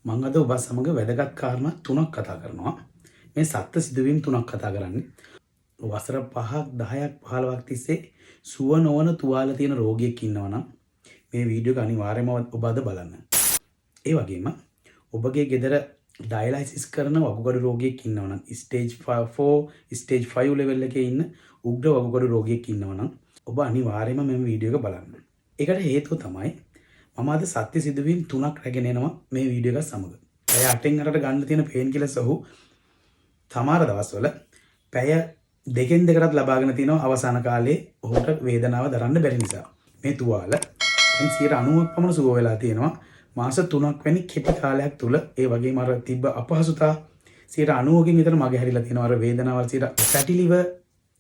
මම අද ඔබ සමග වැදගත් කාරණා තුනක් කතා කරනවා. මේ සත්‍ය සිදුවීම් තුනක් කතා කරන්නේ. වසර 5ක් 10ක් 15ක් තිස්සේ සුව නොවන තුවාල තියෙන රෝගියෙක් ඉන්නවා නම් මේ වීඩියෝ එක අනිවාර්යයෙන්ම ඔබ අද බලන්න. ඒ වගේම ඔබගේ ගෙදර ඩයලයිසිස් කරන වකුගඩු රෝගියෙක් ඉන්නවා නම් ස්ටේජ් 4 ස්ටේජ් 5 ලෙවල් එකේ ඉන්න උග්‍ර වකුගඩු රෝගියෙක් ඉන්නවා නම් ඔබ අනිවාර්යයෙන්ම මේ වීඩියෝ එක බලන්න. ඒකට හේතුව තමයි මම අද සත්‍ය සිදුවීම් තුනක් රැගෙන එනවා මේ වීඩියෝ එක සමග. පැය 8න් 8ට ගන්න තියෙන පේන් කිලර්ස් ඔහු තමාර දවස්වල පැය 2න් 2කටත් ලබාගෙන තිනවා අවසාන කාලේ ඔහුට වේදනාව දරන්න බැරි නිසා. මේ තුවාල දැන් 90ක් පමණ සුව වෙලා තියෙනවා. මාස 3ක් වැනි කෙටි කාලයක් තුල ඒ වගේම අර තිබ්බ අපහසුතා 90කින් විතර මගේ හැරිලා තියෙනවා. අර වේදනාවල් ෆැටි ලිවර්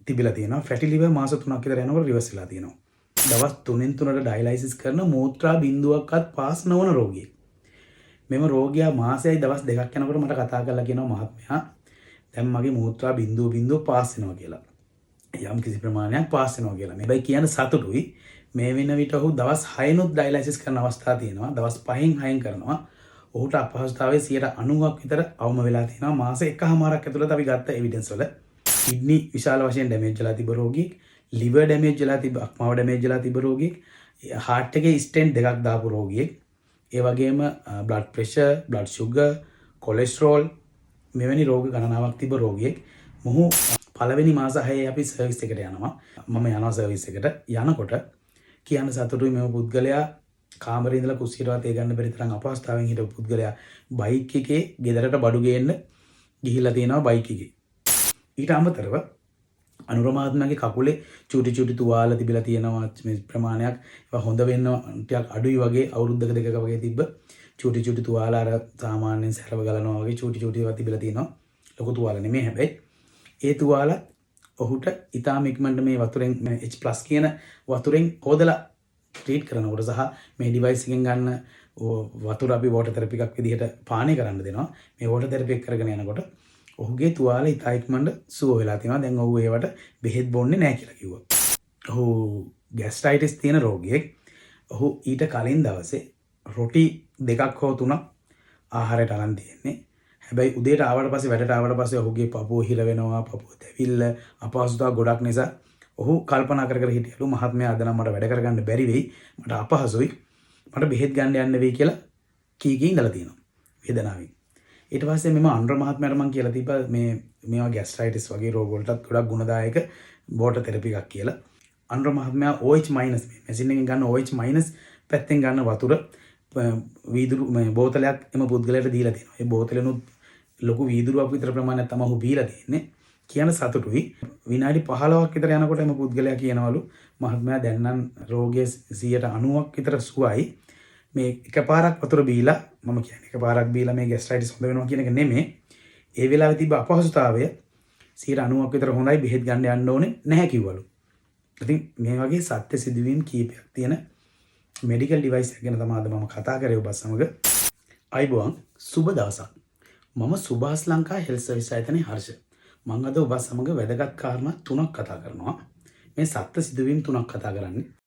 තිබිලා තියෙනවා. ෆැටි ලිවර් මාස 3ක් විතර යනකොට රිවර්ස් වෙලා තියෙනවා. දවස් 3න් 3ට ඩයලයිසිස් කරන මූත්‍රා බිඳුවක්වත් පාස් නොවන රෝගියෙක්. මෙම රෝගියා මාසයයි දවස් 2ක් යනකොට මට කතා කරලා කියනවා මහත්මයා දැන් මගේ මූත්‍රා බිඳුව පාස් වෙනවා කියලා. යම් කිසි ප්‍රමාණයක් පාස් වෙනවා කියලා. මේබයි කියන සතුටුයි. මේ වෙන විට ඔහු දවස් 6නුත් ඩයලයිසිස් කරන අවස්ථා තියෙනවා. දවස් 5න් 6න් කරනවා. ඔහුට අපහසුතාවයේ 90ක් විතර අවම වෙලා තියෙනවා. මාස 1කමාරක් ඇතුළත අපි ගත්ත එවිඩන්ස් වල කිඩ්නි විශාල වශයෙන් ඩැමේජ් වෙලා තිබ්බ රෝගියෙක්, liver damage වෙලා තිබ්බ, අක්මාව damage වෙලා තිබ්බ රෝගියෙක්, heart එකේ stent දෙකක් දාපු රෝගියෙක්, ඒ වගේම blood pressure, blood sugar, cholesterol මෙවැනි රෝග ගණනාවක් තිබ්බ රෝගියෙක්. මොහු පළවෙනි මාස 6 අපි සර්විස් එකට යනවා. මම යනවා සර්විස් එකට. යනකොට කියන්න සතුටුයි මේ පුද්ගලයා කාමරේ ඉඳලා කුස්සියටවත් ඒ ගන්න බැරි තරම් අපහසුතාවෙන් හිටපු පුද්ගලයා බයික් එකේ ගෙදරට බඩු ගේන්න ගිහිල්ලා තියෙනවා බයික් එකේ. ඊට අමතරව අනුර මහත්මයාගේ කකුලේ චූටි තුවාල තිබිලා තියෙනවා. මේ ප්‍රමාණයක් ඒවා හොඳ වෙන්න ටිකක් අඩුයි වගේ අවුරුද්දක දෙකක වගේ තිබ්බ චූටි තුවාල අර සාමාන්‍යයෙන් සැරව ගලනවා වගේ චූටි ඒවා තිබිලා තියෙනවා. ලොකු තුවාල නෙමෙයි හැබැයි. ඒ තුවාල ඔහුට ඊටාම ඉක්මනට මේ වතුරෙන් H+ කියන වතුරෙන් හොදලා ට්‍රීට් කරනකොට සහ මේ ඩිවයිස් එකෙන් ගන්න වතුර අපි වෝටර් තෙරපි එකක් විදිහට පානය කරන්න දෙනවා. මේ වෝටර් තෙරපි එක කරගෙන යනකොට ඔහුගේ තුවාල ඉතා ඉක්මනට සුව වෙලා තියෙනවා. දැන් ඔහු ඒවට බෙහෙත් බොන්නේ නැහැ කියලා කිව්වා. ඔහු ગેස්ට්‍රයිටිස් තියෙන රෝගියෙක්. ඔහු ඊට කලින් දවසේ රොටි 2ක් හෝ 3ක් ආහාරයට අරන් තියෙන්නේ. හැබැයි උදේට ආවට පස්සේ වැඩට ආවට පස්සේ ඔහුගේ පපුව හිර වෙනවා, පපුව තැවිල්ල, අපහසුතාව ගොඩක් නිසා ඔහු කල්පනා කර හිටියලු මහත්මයා අද නම් මට වැඩ කරගන්න බැරි වෙයි. මට අපහසුයි. මට බෙහෙත් ගන්න යන්න වෙයි කියලා කී ඉඳලා තියෙනවා වේදනාවෙන්. ඊට පස්සේ මෙම අනුර මහත්මයාට මම කියලා තිබ්බා මේවා ગેස්ට්‍රයිටිස් වගේ රෝග වලටත් ගොඩක් ගුණදායක වෝටර් තෙරපි එකක් කියලා. අනුර මහත්මයා OH- මැෂින් එකෙන් ගන්න OH- පැත්තෙන් ගන්න වතුර වීදුරු මේ බෝතලයක් එම පුද්ගලයාට දීලා තියෙනවා. ඒ බෝතලෙනුත් ලොකු වීදුරුවක් විතර ප්‍රමාණයක් තමයි ඔහු බීලා තියෙන්නේ. කියන සතුටුයි. විනාඩි 15ක් විතර යනකොට එම පුද්ගලයා කියනවලු මහත්මයා දැන් නම් රෝගයේ 90ක් විතර සුවයි. මේ එකපාරක් වතුර බීලා මම කියන්නේ එකපාරක් බීලා මේ ગેස්ට්‍රයිටිස් හොඳ වෙනවා කියන එක නෙමෙයි. ඒ වෙලාවේ තිබ්බ අපහසුතාවය 90ක් විතර හොඳයි බෙහෙත් ගන්න යන්න ඕනේ නැහැ කිව්වලු. ඉතින් මේ වගේ සත්‍ය සිදුවීම් කීපයක් තියෙන මෙඩිකල් ඩිවයිස් එක ගැන තමයි අද මම කතා කරේ ඔබ සමග. අයිබෝන් සුබ දවසක්. මම සුභාස් ලංකා හෙල්ත් සර්විස් ආයතනයේ හර්ෂ. මම අද ඔබ සමග වැදගත් කාරණා තුනක් කතා කරනවා. මේ සත්‍ය සිදුවීම් තුනක් කතා කරන්නේ.